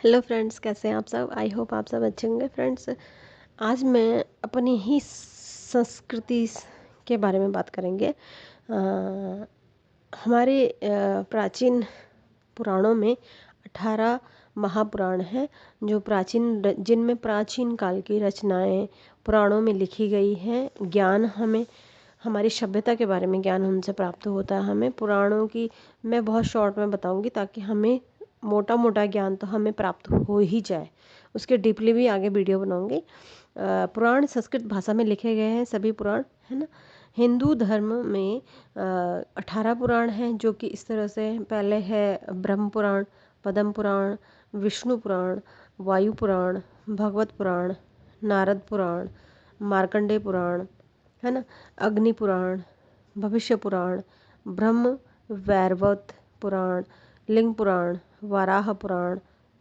Hello friends, कैसे हैं आप सब। आई होप आप सब अच्छे होंगे। फ्रेंड्स, आज मैं अपनी ही संस्कृति के बारे में बात करेंगे। हमारे प्राचीन पुराणों में 18 महापुराण हैं, जो जिनमें प्राचीन काल की रचनाएं पुराणों में लिखी गई हैं। ज्ञान हमें हमारी सभ्यता के बारे में ज्ञान उनसे प्राप्त होता है। हमें पुराणों की मैं बहुत शॉर्ट में बताऊंगी, ताकि हमें मोटा मोटा ज्ञान तो हमें प्राप्त हो ही जाए। उसके डीपली भी आगे वीडियो बनाऊंगी। पुराण संस्कृत भाषा में लिखे गए हैं सभी पुराण, है ना। हिंदू धर्म में 18 पुराण हैं, जो कि इस तरह से पहले है ब्रह्म पुराण, पद्म पुराण, विष्णु पुराण, वायु पुराण, भगवत पुराण, नारद पुराण, मार्कंडेय पुराण, है ना, अग्नि पुराण, भविष्य पुराण, ब्रह्म वैवर्त पुराण, लिंग पुराण, वाराह पुराण,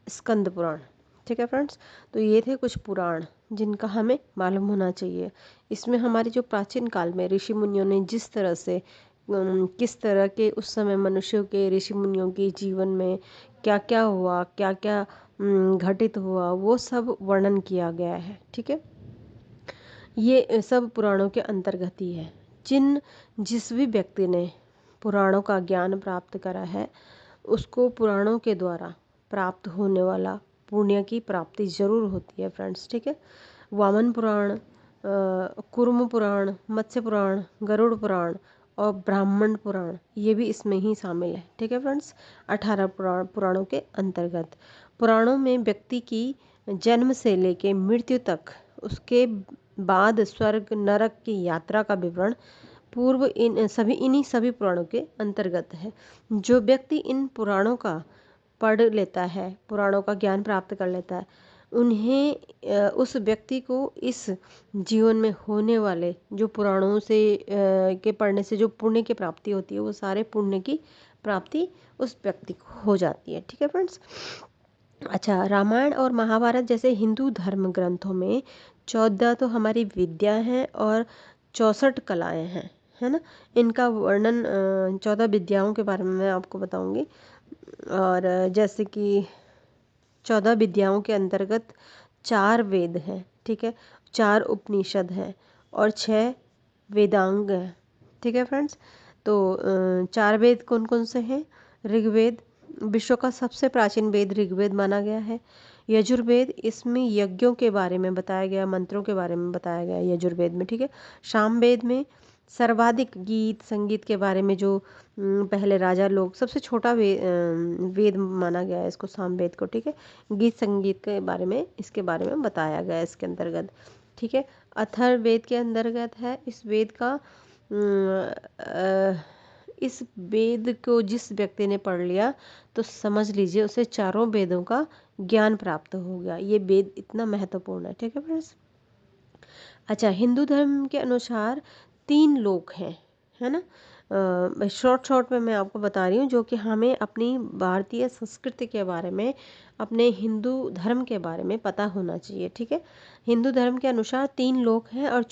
स्कंद पुराण। ठीक है फ्रेंड्स, तो ये थे कुछ पुराण जिनका हमें मालूम होना चाहिए। इसमें हमारे जो प्राचीन काल में ऋषि मुनियों ने जिस तरह से किस तरह के उस समय मनुष्यों के, ऋषि मुनियों के जीवन में क्या क्या हुआ, क्या क्या घटित हुआ, वो सब वर्णन किया गया है। ठीक है, ये सब पुराणों के अंतर्गत ही है। जिस भी व्यक्ति ने पुराणों का ज्ञान प्राप्त करा है, उसको पुराणों के द्वारा प्राप्त होने वाला पुण्य की प्राप्ति जरूर होती है फ्रेंड्स। ठीक है, वामन पुराण, कुर्म पुराण, मत्स्य पुराण, गरुड़ पुराण और ब्राह्मण पुराण, ये भी इसमें ही शामिल है। ठीक है फ्रेंड्स, 18 पुराणों के अंतर्गत। पुराणों में व्यक्ति की जन्म से लेके मृत्यु तक, उसके बाद स्वर्ग नरक की यात्रा का विवरण पूर्व इन्हीं सभी पुराणों के अंतर्गत है। जो व्यक्ति इन पुराणों का पढ़ लेता है, पुराणों का ज्ञान प्राप्त कर लेता है, उस व्यक्ति को इस जीवन में होने वाले जो पुराणों से के पढ़ने से जो पुण्य की प्राप्ति होती है, वो सारे पुण्य की प्राप्ति उस व्यक्ति को हो जाती है। ठीक है फ्रेंड्स। अच्छा, रामायण और महाभारत जैसे हिंदू धर्म ग्रंथों में 14 तो हमारी विद्या हैं और 64 कलाएं हैं, है ना। इनका वर्णन 14 विद्याओं के बारे में मैं आपको बताऊंगी। और जैसे कि 14 विद्याओं के अंतर्गत 4 वेद हैं। ठीक है, 4 उपनिषद हैं और 6 वेदांग हैं। ठीक है फ्रेंड्स, तो 4 वेद कौन कौन से हैं? ऋग्वेद, विश्व का सबसे प्राचीन वेद ऋग्वेद माना गया है। यजुर्वेद, इसमें यज्ञों के बारे में बताया गया, मंत्रों के बारे में बताया गया है यजुर्वेद में। ठीक है, सामवेद में सर्वाधिक गीत संगीत के बारे में, जो पहले राजा लोग, सबसे छोटा वेद माना गया है इसको, सामवेद को। ठीक है, गीत संगीत के बारे में, इसके बारे में बताया गया है इसके अंतर्गत। ठीक है, अथर्ववेद के अंतर्गत है। इस वेद को जिस व्यक्ति ने पढ़ लिया, तो समझ लीजिए उसे चारों वेदों का ज्ञान प्राप्त हो गया। ये वेद इतना महत्वपूर्ण है। ठीक है फ्रेंड्स। अच्छा, हिंदू धर्म के अनुसार 3 लोक हैं, है ना। शॉर्ट में मैं आपको बता रही हूँ, जो कि हमें अपनी भारतीय संस्कृति के बारे में, अपने हिंदू धर्म के बारे में पता होना चाहिए। ठीक है, हिंदू धर्म के अनुसार 3 लोक हैं और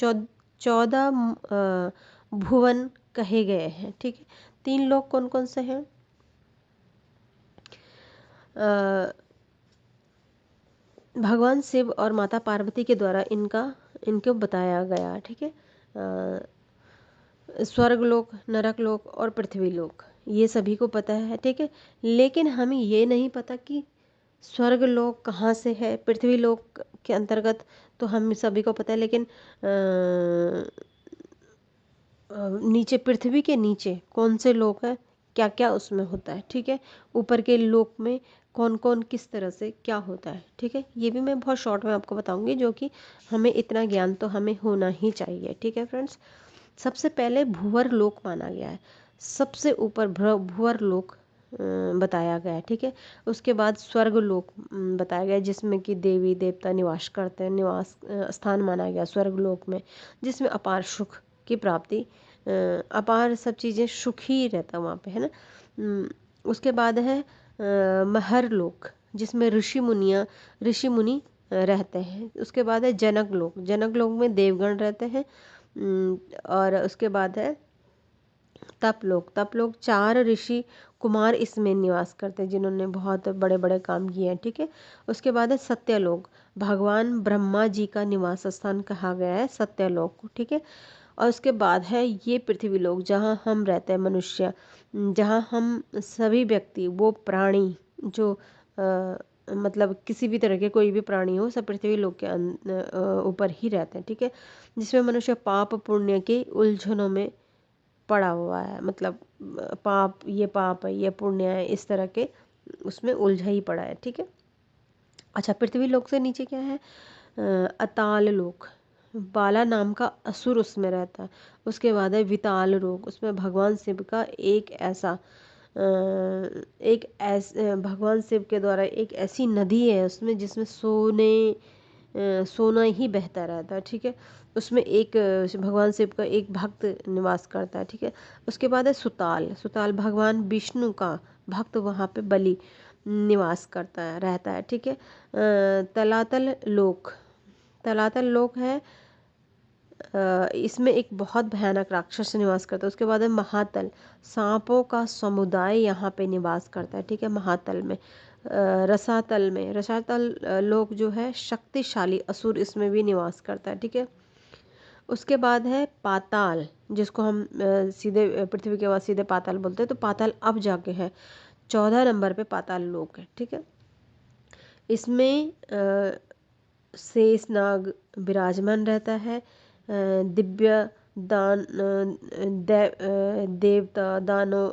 14 भुवन कहे गए हैं। ठीक है, 3 लोक कौन कौन से हैं? अ, भगवान शिव और माता पार्वती के द्वारा इनको बताया गया। ठीक है, स्वर्ग लोक, नरक लोक और पृथ्वी लोक, ये सभी को पता है। ठीक है, लेकिन हमें ये नहीं पता कि स्वर्ग लोक कहाँ से है, पृथ्वी लोक के अंतर्गत तो हम सभी को पता है, लेकिन नीचे, पृथ्वी के नीचे कौन से लोक हैं, क्या क्या उसमें होता है। ठीक है, ऊपर के लोक में कौन कौन किस तरह से क्या होता है। ठीक है, ये भी मैं बहुत शॉर्ट में आपको बताऊंगी, जो कि हमें इतना ज्ञान तो हमें होना ही चाहिए। ठीक है फ्रेंड्स, सबसे पहले भूवर लोक माना गया है, सबसे ऊपर भूवर लोक बताया गया है। ठीक है, उसके बाद स्वर्ग लोक बताया गया है, जिसमें कि देवी देवता निवास करते हैं, निवास स्थान माना गया स्वर्ग लोक में, जिसमें अपार सुख की प्राप्ति, अपार सब चीज़ें सुख ही रहता वहाँ पे, है ना। उसके बाद है महर लोक, जिसमें ऋषि मुनि रहते हैं। उसके बाद है जनक लोक, जनक लोक में देवगण रहते हैं। और उसके बाद है तप लोग 4 ऋषि कुमार इसमें निवास करते हैं जिन्होंने बहुत बड़े बड़े काम किए हैं, ठीक है। उसके बाद है सत्यलोक, भगवान ब्रह्मा जी का निवास स्थान कहा गया है सत्यलोक को, ठीक है। और उसके बाद है ये पृथ्वी लोक जहाँ हम रहते हैं मनुष्य, जहाँ हम सभी व्यक्ति वो प्राणी जो मतलब किसी भी तरह के कोई भी प्राणी हो सब पृथ्वी लोक के ऊपर ही रहते हैं, ठीक है। जिसमें मनुष्य पाप पुण्य के उलझनों में पड़ा हुआ है, मतलब पाप है ये पुण्य है, इस तरह के उसमें उलझा ही पड़ा है, ठीक है। अच्छा, पृथ्वी लोक से नीचे क्या है, अताल लोक, बाला नाम का असुर उसमें रहता है। उसके बाद है विताल लोक, उसमें भगवान शिव का भगवान शिव के द्वारा एक ऐसी नदी है उसमें जिसमें सोना ही बहता रहता है, ठीक है। उसमें एक भगवान शिव का एक भक्त निवास करता है, ठीक है। उसके बाद है सुताल, सुताल भगवान विष्णु का भक्त वहाँ पे बलि निवास करता है रहता है, ठीक है। तलातल लोक, तलातल लोक है, इसमें एक बहुत भयानक राक्षस निवास करता है। उसके बाद है महातल, सांपों का समुदाय यहाँ पे निवास करता है, ठीक है। महातल में रसातल लोक जो है शक्तिशाली असुर इसमें भी निवास करता है, ठीक है। उसके बाद है पाताल, जिसको हम सीधे पृथ्वी के बाद सीधे पाताल बोलते हैं, तो पाताल अब जाके है 14 नंबर पे पाताल लोक है, ठीक है। इसमें शेष नाग विराजमान रहता है, दिव्य देवता दानव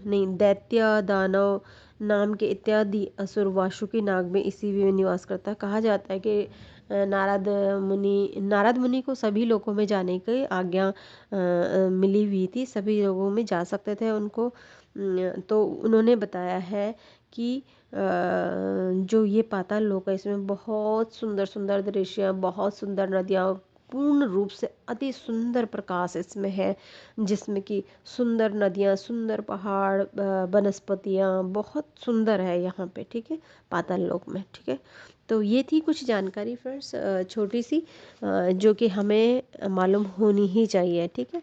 नहीं दैत्य दानव नाम के इत्यादि असुर वासुकी नाग में इसी में निवास करता है। कहा जाता है कि नारद मुनि को सभी लोगों में जाने की आज्ञा मिली हुई थी, सभी लोगों में जा सकते थे उनको। तो उन्होंने बताया है कि जो ये पाताल लोक है इसमें बहुत सुंदर सुंदर दृश्य, बहुत सुंदर नदियाँ, पूर्ण रूप से अति सुंदर प्रकाश इसमें है, जिसमें कि सुंदर नदियाँ, सुंदर पहाड़, वनस्पतियाँ, बहुत सुंदर है यहाँ पे, ठीक है, पाताल लोक में, ठीक है। तो ये थी कुछ जानकारी फ्रेंड्स, छोटी सी, जो कि हमें मालूम होनी ही चाहिए, ठीक है।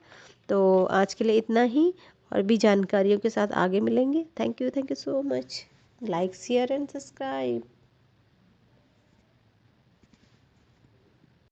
तो आज के लिए इतना ही, और भी जानकारियों के साथ आगे मिलेंगे। Thank you so much. Like share and subscribe.